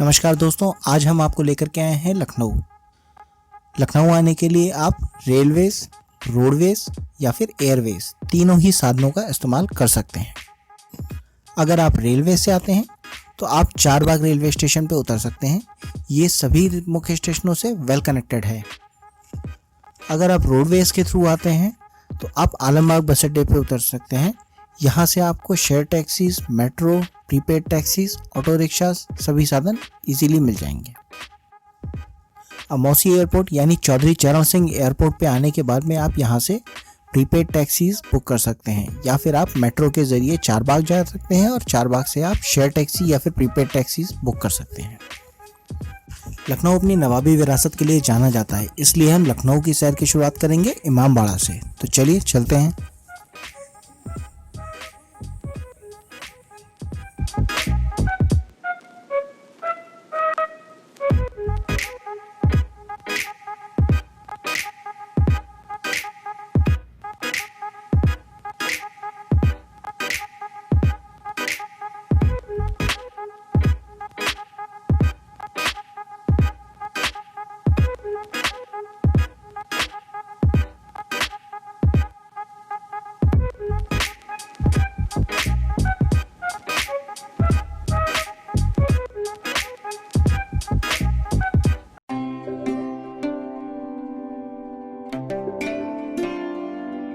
नमस्कार दोस्तों, आज हम आपको लेकर के आए हैं लखनऊ। लखनऊ आने के लिए आप रेलवेज, रोडवेज या फिर एयरवेज तीनों ही साधनों का इस्तेमाल कर सकते हैं। अगर आप रेलवे से आते हैं तो आप चारबाग रेलवे स्टेशन पर उतर सकते हैं। ये सभी मुख्य स्टेशनों से वेल कनेक्टेड है। अगर आप रोडवेज के थ्रू आते हैं तो आप आलमबाग बस अड्डे पे उतर सकते हैं। यहाँ से आपको share taxis, metro, prepaid taxis, auto rickshaw सभी साधन इजीली मिल जाएंगे। अमौसी एयरपोर्ट यानी चौधरी चरण सिंह एयरपोर्ट पे आने के बाद में आप यहाँ से प्रीपेड टैक्सीज बुक कर सकते हैं या फिर आप मेट्रो के ज़रिए चारबाग जा सकते हैं और चारबाग से आप शेयर टैक्सी या फिर प्रीपेड टैक्सीज बुक कर सकते हैं। लखनऊ अपनी नवाबी विरासत के लिए जाना जाता है, इसलिए हम लखनऊ की सैर की शुरुआत करेंगे इमामबाड़ा से। तो चलिए चलते हैं।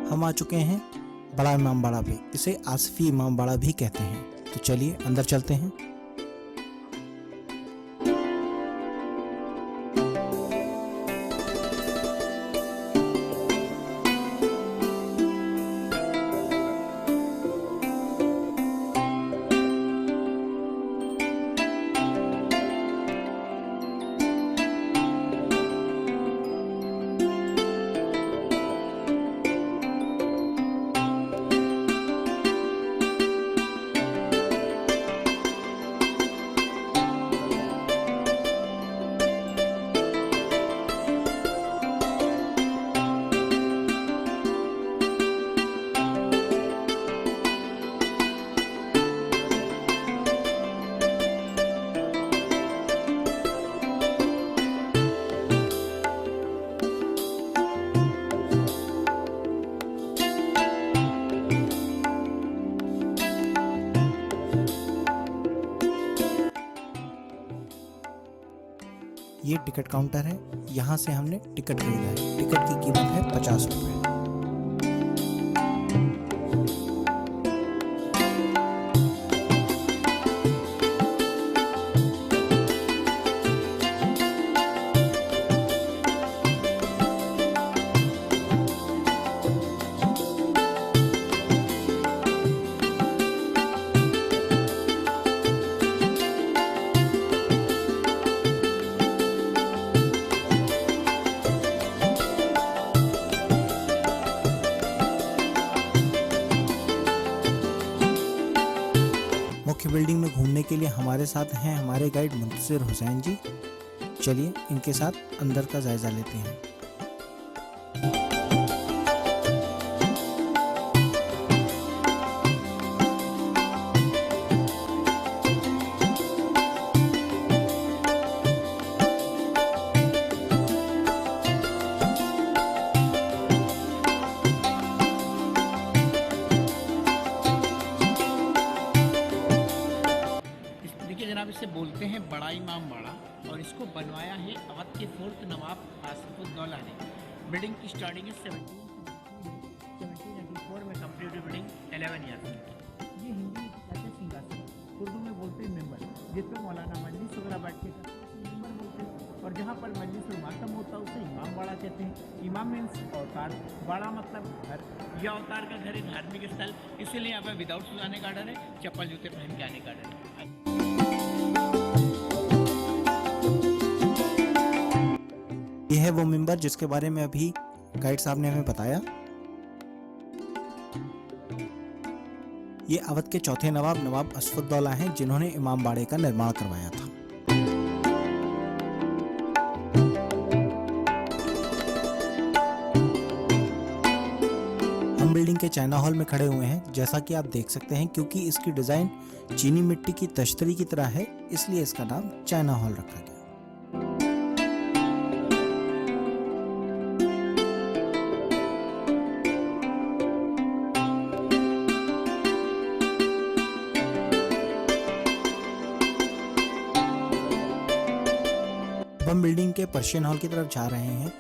हम आ चुके हैं बड़ा इमामबाड़ा पे। इसे आसिफी इमामबाड़ा भी कहते हैं। तो चलिए अंदर चलते हैं। ये टिकट काउंटर है। यहाँ से हमने टिकट खरीदा है। टिकट की कीमत है 50 रुपये। मुख्य बिल्डिंग में घूमने के लिए हमारे साथ हैं हमारे गाइड मुंतसिर हुसैन जी। चलिए इनके साथ अंदर का जायजा लेते हैं। इसे बोलते हैं बड़ा इमामबाड़ा और इसको बनवाया है अवध के 4th नवाब आसिफुद्दौला ने। बिल्डिंग की स्टार्टिंग है 1784 में कंप्लीट बिल्डिंग 11 ईयर में। ये हिंदी में कहते हैं सिंहासन, उर्दू में बोलते हैं मेंबर, जिस पर मौलाना मजलिस वगैरह बैठे मेंबर बोलते हैं। और जहाँ पर मजलिस और मातम होता है उसे इमामबाड़ा कहते हैं। इमाम मीन्स अवतार, बाड़ा मतलब घर। यह अवतार का घर है, धार्मिक स्थल, इसीलिए यहाँ पर विदाउट शूज आने का डर है, चप्पल जूते पहन के आने का डर है। यह है वो मिंबर जिसके बारे में अभी गाइड साहब ने हमें बताया। ये अवध के चौथे नवाब आसिफुद्दौला हैं, जिन्होंने इमामबाड़े का निर्माण करवाया था। बिल्डिंग के चाइना हॉल में खड़े हुए हैं, जैसा कि आप देख सकते हैं, क्योंकि इसकी डिज़ाइन चीनी मिट्टी की तश्तरी की तरह है। इसलिए इसका नाम चाइना हॉल रखा गया। अब हम बिल्डिंग के पर्शियन हॉल की तरफ जा रहे हैं।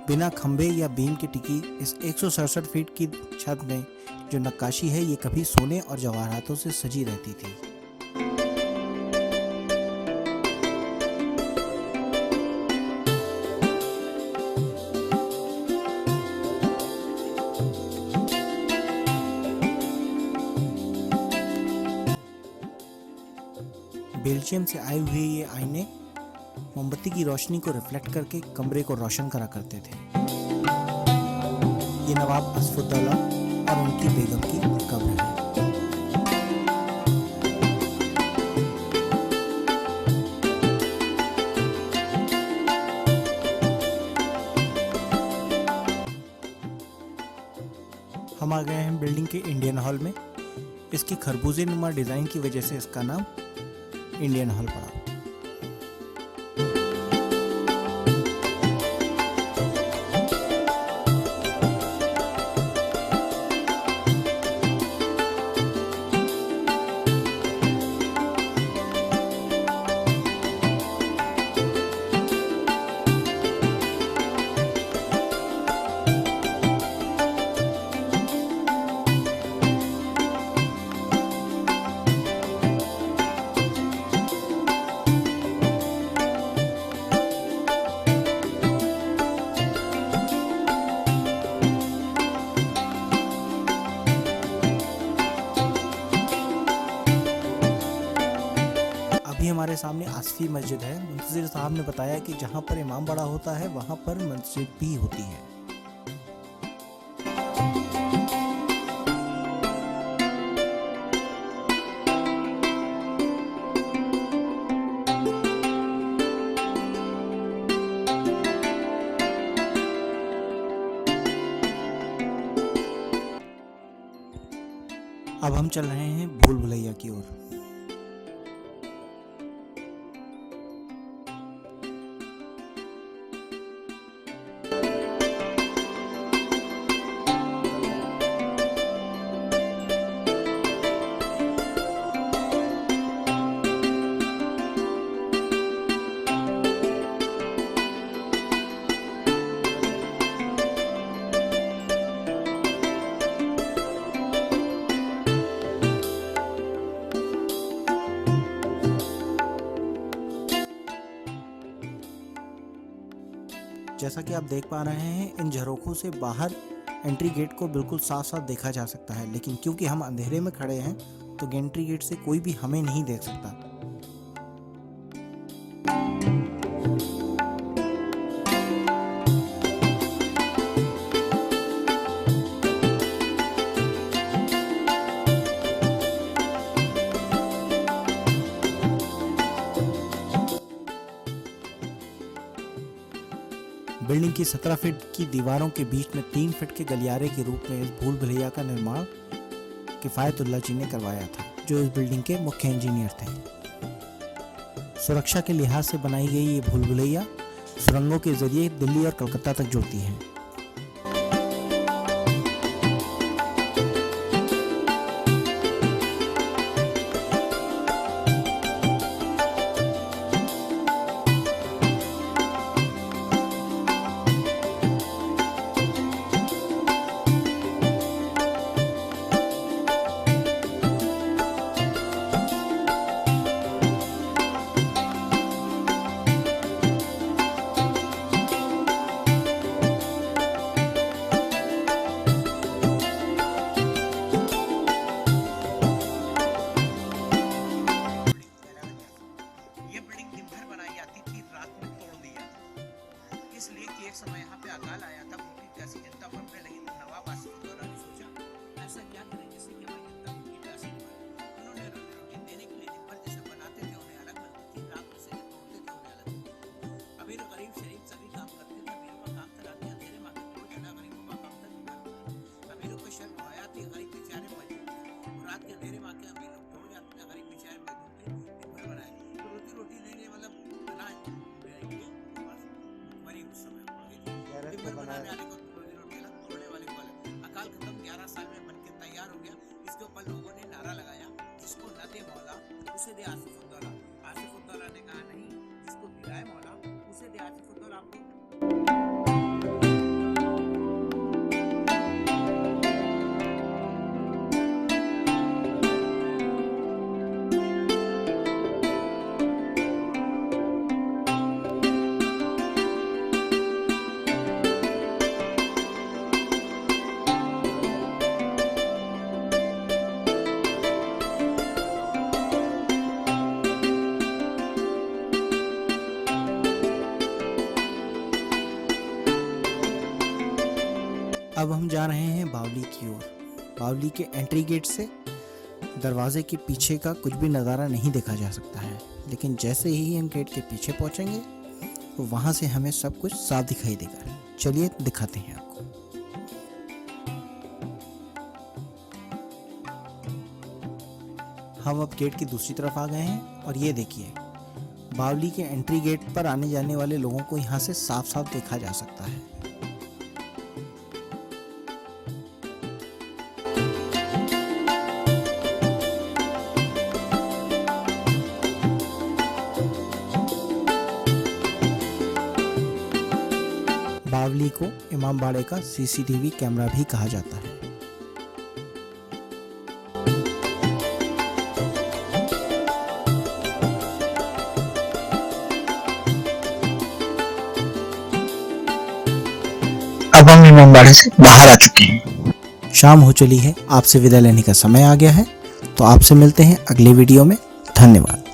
बिना खंबे या बीम की टिकी इस 167 फीट की छत में जो नक्काशी है ये कभी सोने और जवाहरातों से सजी रहती थी। बेल्जियम से आए हुए ये आईने मोमबत्ती की रोशनी को रिफ्लेक्ट करके कमरे को रोशन करा करते थे। ये नवाब असफुद्दौला और उनकी बेगम की कब्र है। हम आ गए हैं बिल्डिंग के इंडियन हॉल में। इसकी खरबूजे नुमा डिजाइन की वजह से इसका नाम इंडियन हॉल पड़ा। हमारे सामने आसफी मस्जिद है। मुंतजिर साहब ने बताया कि जहाँ पर इमाम बड़ा होता है वहाँ पर मस्जिद भी होती है। अब हम चल रहे हैं भूल भुलैया की ओर। जैसा कि आप देख पा रहे हैं, इन झरोखों से बाहर एंट्री गेट को बिल्कुल साफ साफ देखा जा सकता है, लेकिन क्योंकि हम अंधेरे में खड़े हैं तो एंट्री गेट से कोई भी हमें नहीं देख सकता। बिल्डिंग की 17 फीट की दीवारों के बीच में 3 फीट के गलियारे के रूप में इस भूल भुलैया का निर्माण किफायतुल्लाह जी ने करवाया था, जो इस बिल्डिंग के मुख्य इंजीनियर थे। सुरक्षा के लिहाज से बनाई गई ये भूल भुलैया सुरंगों के जरिए दिल्ली और कलकत्ता तक जुड़ती है। समय यहाँ पे अकाल आया था, भूखी प्यासी जनता मरने लगी, तो नवाब आसिफउद्दौला ने सोचा ऐसा क्या करें जिससे कि हमारी जनता भूखी प्यासी न मरे। उन्होंने रोटी देने के लिए दिन भर जैसे बनाते थे उन्हें अलग बनती थी, रात में से तोड़ते थे उन्हें अलग। अमीर गरीब शरीफ सभी काम करते थे। अमीरों का काम था रात के अंधेरे में तोड़ देना, गरीबों का काम था दिन भर। अमीरों को शर्म आया थी, गरीब बेचारे मजदूर रात के अंधेरे में आके अमीर लोग तोड़ जाते थे, गरीब बेचारे मजदूर दिन भर बनाए। घर बनाने वाले को रोजी रोटी अलग, तोड़ने वाले को अलग। अकाल खत्म 11 साल में बनके तैयार हो गया। इसके ऊपर लोगों ने नारा लगाया, जिसको न दे मौला उसे दे आसिफुद्दौला। आसिफुद्दौला ने कहा नहीं, जिसको दिलाए मौला उसे दे आसिफुद्दौला। आपको अब हम जा रहे हैं बावली की ओर। बावली के एंट्री गेट से दरवाजे के पीछे का कुछ भी नज़ारा नहीं देखा जा सकता है, लेकिन जैसे ही हम गेट के पीछे पहुंचेंगे तो वहां से हमें सब कुछ साफ दिखाई देगा। चलिए दिखाते हैं आपको। हम अब गेट की दूसरी तरफ आ गए हैं और ये देखिए, बावली के एंट्री गेट पर आने जाने वाले लोगों को यहाँ से साफ साफ देखा जा सकता है। बावली को इमामबाड़े का सीसीटीवी कैमरा भी कहा जाता है। अब हम इमामबाड़े से बाहर आ चुके हैं। शाम हो चली है, आपसे विदा लेने का समय आ गया है, तो आपसे मिलते हैं अगले वीडियो में। धन्यवाद।